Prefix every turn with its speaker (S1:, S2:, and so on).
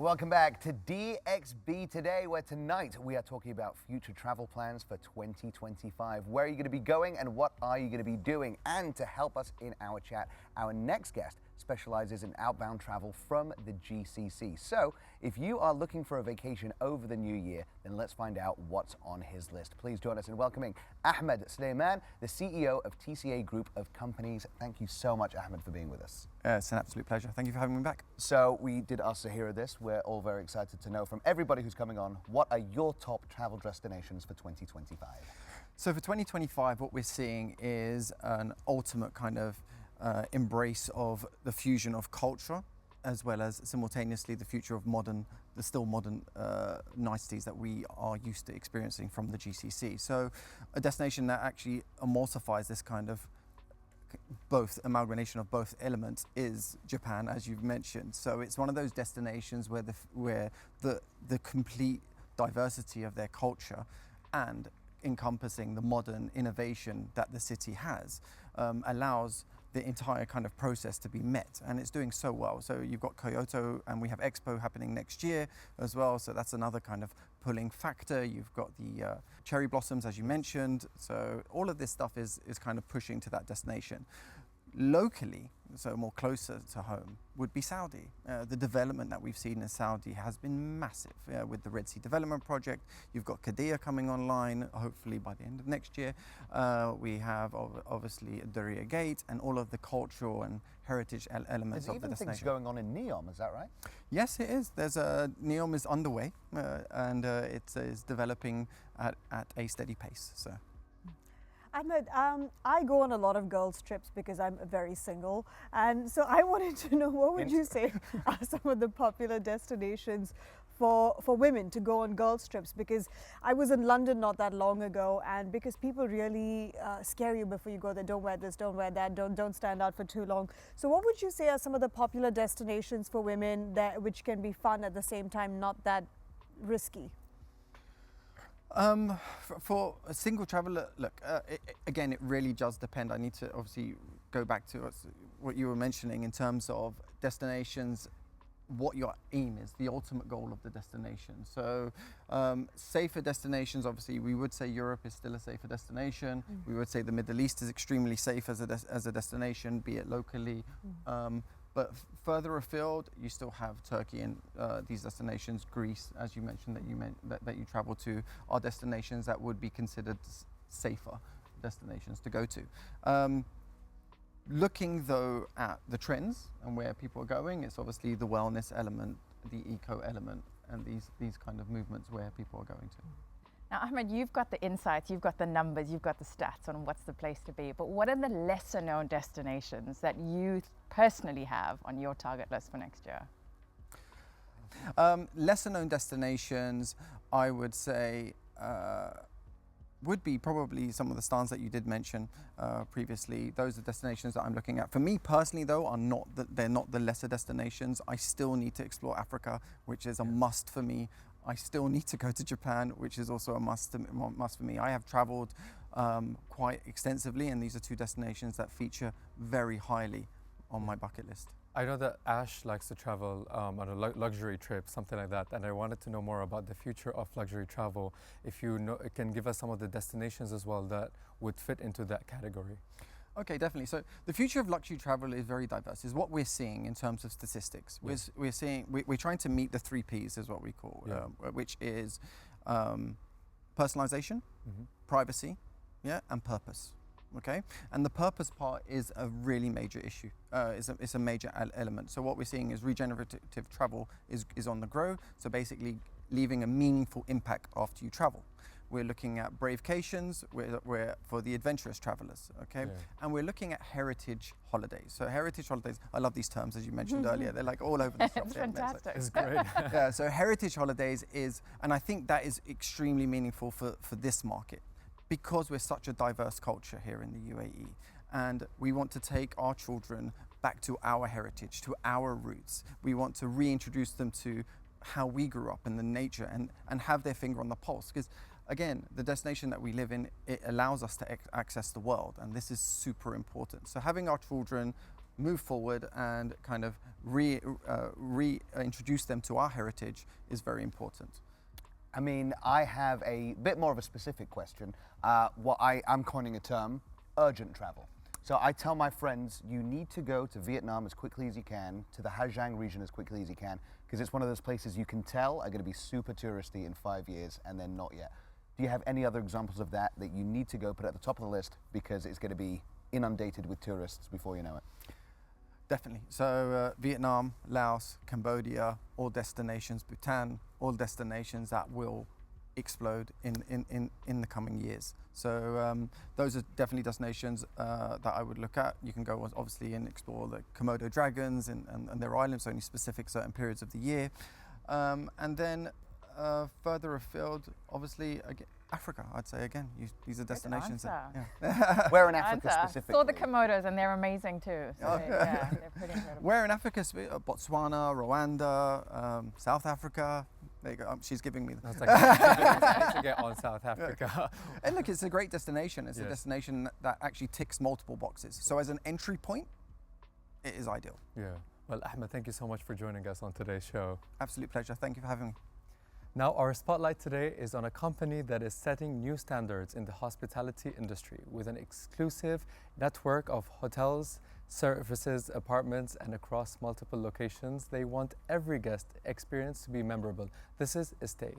S1: Welcome back to DXB Today, where tonight we are talking about future travel plans for 2025. Where are you going to be going and what are you going to be doing? And to help us in our chat, our next guest specializes in outbound travel from the GCC. So if you are looking for a vacation over the new year, then let's find out what's on his list. Please join us in welcoming Ahmed Soliman, the CEO of TCA Group of Companies. Thank you so much, Ahmed, for being with us.
S2: It's an absolute pleasure. Thank you for having me back.
S1: So we did ask to hear this. We're all very excited to know from everybody who's coming on, what are your top travel destinations for 2025?
S2: So for 2025, what we're seeing is an ultimate kind of embrace of the fusion of culture, as well as simultaneously the future of the still modern niceties that we are used to experiencing from the GCC. So a destination that actually emulsifies this kind of both amalgamation of both elements is Japan, as you've mentioned. So it's one of those destinations where the complete diversity of their culture and encompassing the modern innovation that the city has allows the entire kind of process to be met, and it's doing so well. So you've got Kyoto, and we have Expo happening next year as well, so that's another kind of pulling factor. You've got the cherry blossoms, as you mentioned, so all of this stuff is kind of pushing to that destination. Locally, so more closer to home, would be Saudi. The development that we've seen in Saudi has been massive with the Red Sea Development Project. You've got Qiddiya coming online, hopefully by the end of next year. We have obviously Diriyah Gate and all of the cultural and heritage elements of the destination.
S1: There's even things going on in Neom, is that right?
S2: Yes, it is. Neom is underway and it is developing at a steady pace. So.
S3: Ahmed, I go on a lot of girls' trips because I'm very single, and so I wanted to know, what would you say are some of the popular destinations for women to go on girls' trips? Because I was in London not that long ago, and because people really scare you before you go there, don't wear this, don't wear that, don't stand out for too long. So what would you say are some of the popular destinations for women that which can be fun at the same time, not that risky?
S2: For a single traveler, look, again, it really does depend. I need to obviously go back to what you were mentioning in terms of destinations, what your aim is, the ultimate goal of the destination. So safer destinations, obviously, we would say Europe is still a safer destination. We would say the Middle East is extremely safe as a destination, be it locally. But further afield, you still have Turkey and these destinations. Greece, as you mentioned, that you travel to, are destinations that would be considered safer destinations to go to. Looking though at the trends and where people are going, it's obviously the wellness element, the eco element, and these kind of movements where people are going to.
S4: Now, Ahmed, you've got the insights, you've got the numbers, you've got the stats on what's the place to be, but what are the lesser known destinations that you personally have on your target list for next year?
S2: Lesser known destinations, I would say, would be probably some of the stars that you did mention previously. Those are destinations that I'm looking at. For me personally, though, they're not the lesser destinations. I still need to explore Africa, which is a must for me. I still need to go to Japan, which is also a must for me. I have traveled quite extensively, and these are two destinations that feature very highly on my bucket list.
S5: I know that Ash likes to travel on a luxury trip, something like that, and I wanted to know more about the future of luxury travel. If you can give us some of the destinations as well that would fit into that category.
S2: Okay, definitely. So the future of luxury travel is very diverse. Is what we're seeing in terms of statistics.
S5: Yes.
S2: We're trying to meet the 3 Ps, is what we call, which is personalization, privacy, and purpose. Okay, and the purpose part is a really major issue. It's a major element. So what we're seeing is regenerative travel is on the grow. So basically, leaving a meaningful impact after you travel. We're looking at bravecations, we're for the adventurous travelers, okay? Yeah. And we're looking at heritage holidays. So heritage holidays, I love these terms, as you mentioned earlier. They're like all over the shop.
S4: It's fantastic.
S5: It's great.
S2: Yeah, so heritage holidays is, and I think that is extremely meaningful for this market, because we're such a diverse culture here in the UAE. And we want to take our children back to our heritage, to our roots. We want to reintroduce them to how we grew up in the nature and have their finger on the pulse. Because again, the destination that we live in, it allows us to access the world, and this is super important. So having our children move forward and kind of reintroduce them to our heritage is very important.
S1: I mean, I have a bit more of a specific question. What I'm coining a term, urgent travel. So I tell my friends, you need to go to Vietnam as quickly as you can, to the Ha Giang region as quickly as you can, because it's one of those places you can tell are going to be super touristy in 5 years, and then not yet. Do you have any other examples of that you need to go put at the top of the list because it's going to be inundated with tourists before you know it?
S2: Definitely. So Vietnam, Laos, Cambodia, all destinations, Bhutan, all destinations that will explode in the coming years. So those are definitely destinations that I would look at. You can go obviously and explore the Komodo dragons and their islands, only specific certain periods of the year. And then further afield, obviously, Africa, I'd say again. These are destinations.
S1: Where in Africa specifically?
S4: Saw the Komodos and they're amazing too. So yeah, they're pretty incredible.
S2: Where in Africa? Botswana, Rwanda, South Africa. There you go. She's giving me.
S5: I was like, I need to get on South Africa.
S2: And look, it's a great destination. It's a destination that actually ticks multiple boxes. So as an entry point, it is ideal.
S5: Yeah. Well, Ahmed, thank you so much for joining us on today's show.
S2: Absolute pleasure. Thank you for having me.
S5: Now, our spotlight today is on a company that is setting new standards in the hospitality industry with an exclusive network of hotels, services, apartments, and across multiple locations. They want every guest experience to be memorable. This is Stay.